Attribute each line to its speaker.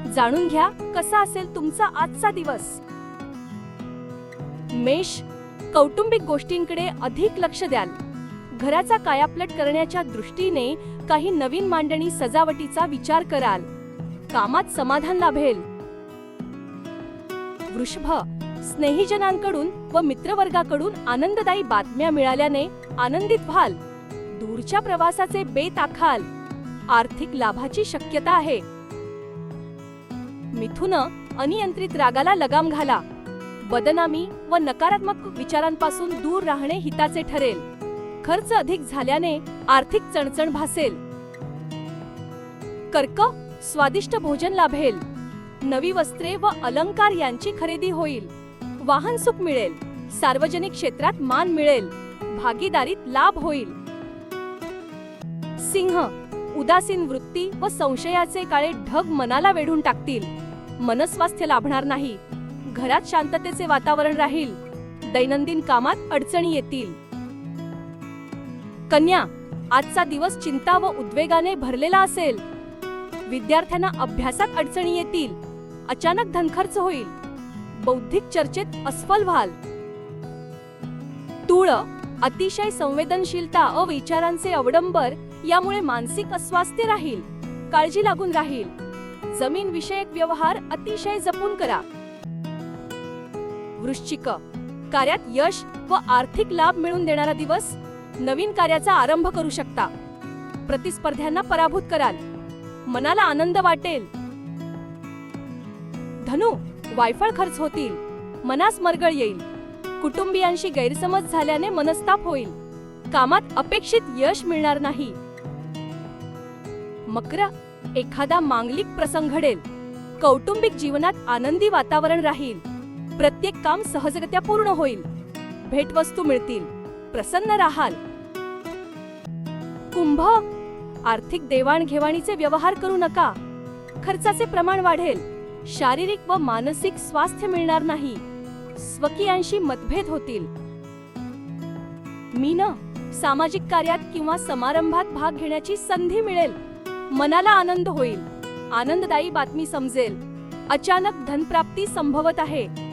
Speaker 1: जाणून घ्या कसा असेल तुमचा आजचा दिवस. मेष, कौटुंबिक गोष्टींकडे अधिक लक्ष द्याल. घराचा कायापलट करण्याच्या दृष्टीने काही नवीन मांडणी सजावटीचा विचार कराल. कामात समाधान लाभेल. वृषभ, स्नेहीजनांकडून व मित्रवर्गाकडून आनंददायी बातम्या मिळाल्याने आनंदित व्हाल. दूरच्या प्रवासाचे बेत आखाल. आर्थिक लाभाची शक्यता आहे. मिथुन, अनियंत्रित रागाला लगाम घाला. बदनामी व नकारात्मक विचारांपासून दूर राहणे हिताचे ठरेल. खर्च अधिक झाल्याने आर्थिक चणचण भासेल. कर्क, स्वादिष्ट भोजन लाभेल. नवी वस्त्रे व अलंकार यांची खरेदी होईल. वाहन सुख मिळेल. सार्वजनिक क्षेत्रात मान मिळेल. भागीदारीत लाभ होईल. सिंह, उदासीन वृत्ती व संशयाचे काळे ढग मनाला वेढून टाकतील. मनस्वास्थ्य लाभणार नाही. घरात शांततेचे वातावरण राहील. दैनंदिन कामात अडचणी येतील. कन्या, आजचा दिवस चिंता व उद्वेगाने भरलेला असेल. विद्यार्थ्यांना अभ्यासात अडचणी येतील. अचानक धनखर्च होईल. बौद्धिक चर्चेत अस्फल व्हाल. तूळ, अतिशय संवेदनशीलता व विचारांचे अवडंबर यामुळे मानसिक अस्वास्थ्य राहील. काळजी लागून राहील. जमीन विषयक व्यवहार अतिशय जपून करा. वृश्चिक, कार्यात यश व आर्थिक लाभ मिळवून देणारा दिवस. नवीन कार्याचा आरंभ करू शकता. प्रतिस्पर्ध्यांना पराभूत कराल. मनाला आनंद वाटेल. धनु, वायफळ खर्च होतील. मनास मरगळ येईल. कुटुंबियांशी गैरसमज झाल्याने मनस्ताप होईल. कामात अपेक्षित यश मिळणार नाही. मकर, एखादा मांगलिक प्रसंग घडेल. कौटुंबिक जीवनात आनंदी वातावरण राहील. प्रत्येक काम सहजगत्या पूर्ण होईल. भेटवस्तू मिळतील. प्रसन्न राहाल. कुंभ, आर्थिक देवाणघेवाणीचे व्यवहार करू नका. खर्चाचे प्रमाण वाढेल. शारीरिक व मानसिक स्वास्थ्य मिळणार नाही. स्वकीयांशी मतभेद होतील. मीन, सामाजिक कार्यात किंवा समारंभात भाग घेण्याची संधी मिळेल. मनाला आनंद होईल. आनंददायी बातमी समजेल. अचानक धनप्राप्ती संभवत आहे.